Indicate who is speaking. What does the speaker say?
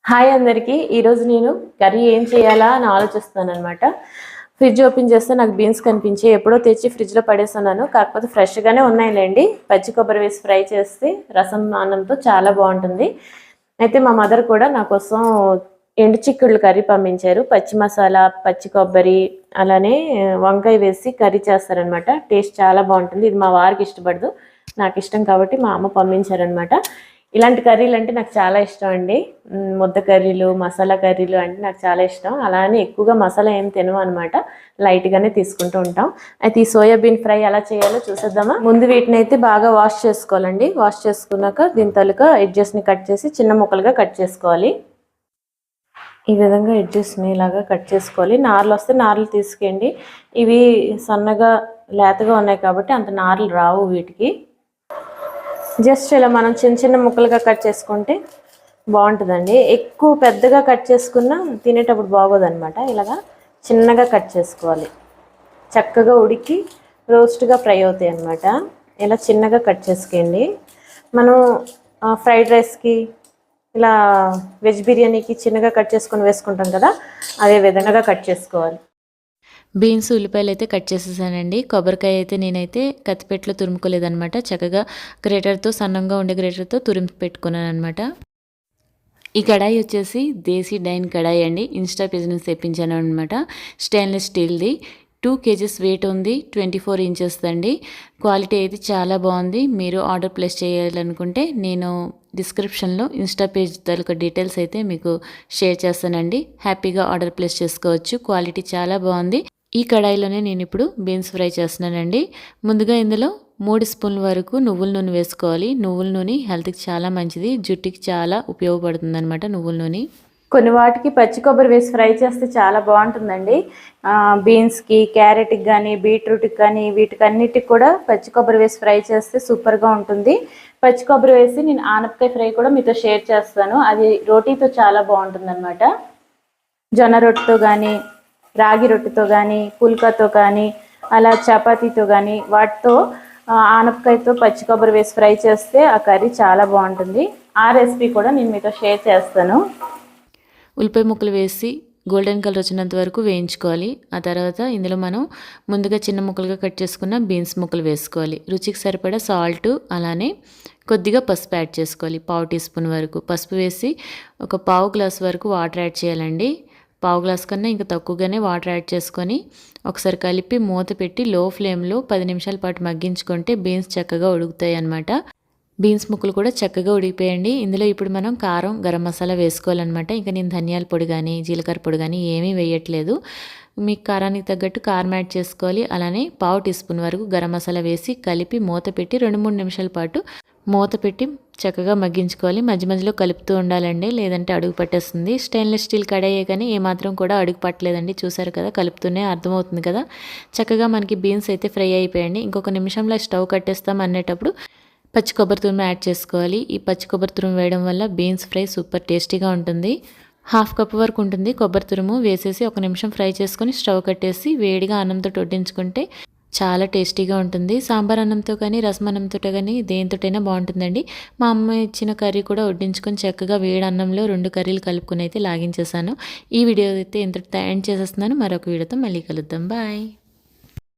Speaker 1: Hi అందరికీ. ఈరోజు నేను కర్రీ ఏం చేయాలా అని ఆలోచిస్తున్నానమాట. ఫ్రిడ్జ్ ఓపెన్ చేస్తే నాకు బీన్స్ కనిపించి ఎప్పుడో తెచ్చి ఫ్రిడ్జ్లో పడేస్తున్నాను. కాకపోతే ఫ్రెష్గానే ఉన్నాయిలేండి. పచ్చి కొబ్బరి వేసి ఫ్రై చేస్తే రసం అన్నంతో చాలా బాగుంటుంది. అయితే మా మదర్ కూడా నా కోసం ఎండు చిక్కుళ్ళు కర్రీ పంపించారు. పచ్చి మసాలా, పచ్చి కొబ్బరి, అలానే వంకాయ వేసి కర్రీ చేస్తారనమాట. టేస్ట్ చాలా బాగుంటుంది. ఇది మా వారికి ఇష్టపడదు, నాకు ఇష్టం కాబట్టి మా అమ్మ పంపించారనమాట. ఇలాంటి కర్రీలు అంటే నాకు చాలా ఇష్టం అండి. ముద్ద కర్రీలు, మసాలా కర్రీలు అంటే నాకు చాలా ఇష్టం. అలానే ఎక్కువగా మసాలా ఏం తినము అనమాట, లైట్గానే తీసుకుంటూ ఉంటాం. అయితే ఈ సోయాబీన్ ఫ్రై ఎలా చేయాలో చూసేద్దామా. ముందు వీటిని అయితే బాగా వాష్ చేసుకోవాలండి. వాష్ చేసుకున్నాక దీని తాలూకా ఎడ్జెస్ని కట్ చేసి చిన్న ముక్కలుగా కట్ చేసుకోవాలి. ఈ విధంగా ఎడ్జెస్ని ఇలాగా కట్ చేసుకోవాలి. నార్లు వస్తే నార్లు తీసుకెళ్ళండి. ఇవి సన్నగా లేతగా ఉన్నాయి కాబట్టి అంత నార్లు రావు వీటికి. జస్ట్ ఇలా మనం చిన్న చిన్న ముక్కలుగా కట్ చేసుకుంటే బాగుంటుందండి. ఎక్కువ పెద్దగా కట్ చేసుకున్నా తినేటప్పుడు బాగోదన్నమాట. ఇలాగా చిన్నగా కట్ చేసుకోవాలి. చక్కగా ఉడికి రోస్ట్గా ఫ్రై అవుతాయి అన్నమాట. ఇలా చిన్నగా కట్ చేసుకోండి. మనం ఫ్రైడ్ రైస్కి, ఇలా వెజ్ బిర్యానీకి చిన్నగా కట్ చేసుకొని వేసుకుంటాం కదా, అదే విధంగా కట్ చేసుకోవాలి.
Speaker 2: బీన్స్, ఉల్లిపాయలు అయితే కట్ చేసేసానండి. కొబ్బరికాయ అయితే నేనైతే కత్తిపెట్టలో తురుముకోలేదనమాట. చక్కగా గ్రేటర్తో, సన్నంగా ఉండే గ్రేటర్తో తురిమి పెట్టుకున్నాను అనమాట. ఈ కడాయి వచ్చేసి దేశీ డైన్ కడాయి అండి. ఇన్స్టా పేజ్ నుంచి తెప్పించాను అనమాట. స్టెయిన్లెస్ స్టీల్ది. 2 kgs వెయిట్ ఉంది. 24 ఇంచెస్ అండి. క్వాలిటీ అయితే చాలా బాగుంది. మీరు ఆర్డర్ ప్లేస్ చేయాలనుకుంటే నేను డిస్క్రిప్షన్లో ఇన్స్టా పేజ్ తాలూకా డీటెయిల్స్ అయితే మీకు షేర్ చేస్తానండి. హ్యాపీగా ఆర్డర్ ప్లేస్ చేసుకోవచ్చు. క్వాలిటీ చాలా బాగుంది. ఈ కడాయిలోనే నేను ఇప్పుడు బీన్స్ ఫ్రై చేస్తున్నానండి. ముందుగా ఇందులో 3 స్పూన్ల వరకు నువ్వుల నూనె వేసుకోవాలి. నువ్వుల నూనె హెల్త్కి చాలా మంచిది, జుట్టుకి చాలా ఉపయోగపడుతుంది అనమాట నువ్వుల నూనె.
Speaker 1: కొన్ని వాటికి పచ్చి కొబ్బరి వేసి ఫ్రై చేస్తే చాలా బాగుంటుందండి. బీన్స్కి, క్యారెట్కి కానీ, బీట్రూట్కి కానీ, వీటికన్నిటికి కూడా పచ్చి కొబ్బరి వేసి ఫ్రై చేస్తే సూపర్గా ఉంటుంది. పచ్చి కొబ్బరి వేసి నేను ఆనపకాయ ఫ్రై కూడా మీతో షేర్ చేస్తాను. అది రోటీతో చాలా బాగుంటుంది అనమాట. జొన్న రొట్టెతో కానీ, రాగి రొట్టెతో కానీ, పుల్కాతో కానీ, అలా చపాతీతో కానీ, వాటితో ఆనపకాయతో పచ్చి కొబ్బరి వేసి ఫ్రై చేస్తే ఆ కర్రీ చాలా బాగుంటుంది. ఆ రెసిపీ కూడా నేను మీతో షేర్ చేస్తాను.
Speaker 2: ఉల్లిపాయ ముక్కలు వేసి గోల్డెన్ కలర్ వచ్చినంత వరకు వేయించుకోవాలి. ఆ తర్వాత ఇందులో మనం ముందుగా చిన్న ముక్కలుగా కట్ చేసుకున్న బీన్స్ ముక్కలు వేసుకోవాలి. రుచికి సరిపడా సాల్ట్, అలానే కొద్దిగా పసుపు యాడ్ చేసుకోవాలి. 1/2 టీ స్పూన్ వరకు పసుపు వేసి ఒక 1/2 గ్లాస్ వరకు వాటర్ యాడ్ చేయాలండి. 1/2 గ్లాస్ కన్నా ఇంకా తక్కువగానే వాటర్ యాడ్ చేసుకొని ఒకసారి కలిపి మూత పెట్టి లో ఫ్లేమ్లో 10 నిమిషాల పాటు మగ్గించుకుంటే బీన్స్ చక్కగా ఉడుకుతాయి అన్నమాట. బీన్స్ ముక్కలు కూడా చక్కగా ఉడికిపోయండి. ఇందులో ఇప్పుడు మనం కారం, గరం మసాలా వేసుకోవాలన్నమాట. ఇంకా నేను ధనియాల పొడి కానీ, జీలకర్ర పొడి కానీ ఏమీ వేయట్లేదు. మీకు కారానికి తగ్గట్టు కారం యాడ్ చేసుకోవాలి. అలానే 1/2 టీ స్పూన్ వరకు గరం మసాలా వేసి కలిపి మూత పెట్టి 2-3 నిమిషాల పాటు మూత పెట్టి చక్కగా మగ్గించుకోవాలి. మధ్య మధ్యలో కలుపుతూ ఉండాలండి, లేదంటే అడుగు పట్టేస్తుంది. స్టెయిన్లెస్ స్టీల్ కడాయే కానీ ఏమాత్రం కూడా అడుగు పట్టలేదండి. చూసారు కదా, కలుపుతూనే అర్థమవుతుంది కదా. చక్కగా మనకి బీన్స్ అయితే ఫ్రై అయిపోయండి. ఇంకొక నిమిషంలో స్టవ్ కట్టేస్తాం అనేటప్పుడు పచ్చి కొబ్బరి తురుము యాడ్ చేసుకోవాలి. ఈ పచ్చి కొబ్బరి తురుము వేయడం వల్ల బీన్స్ ఫ్రై సూపర్ టేస్టీగా ఉంటుంది. 1/2 కప్ వరకు ఉంటుంది కొబ్బరి తురుము. వేసేసి 1 నిమిషం ఫ్రై చేసుకొని స్టవ్ కట్టేసి వేడిగా అన్నంతో వడ్డించుకుంటే చాలా టేస్టీగా ఉంటుంది. సాంబార్ అన్నంతో కానీ, రసం అన్నంతో కానీ దేనితోటైనా బాగుంటుందండి. మా అమ్మ ఇచ్చిన కర్రీ కూడా వడ్డించుకొని చక్కగా వేడి అన్నంలో 2 కర్రీలు కలుపుకొని అయితే లాగించేసాను. ఈ వీడియో అయితే ఇంతటితో ఎండ్ చేసేస్తున్నాను. మరొక వీడియోతో మళ్ళీ కలుద్దాం. బాయ్.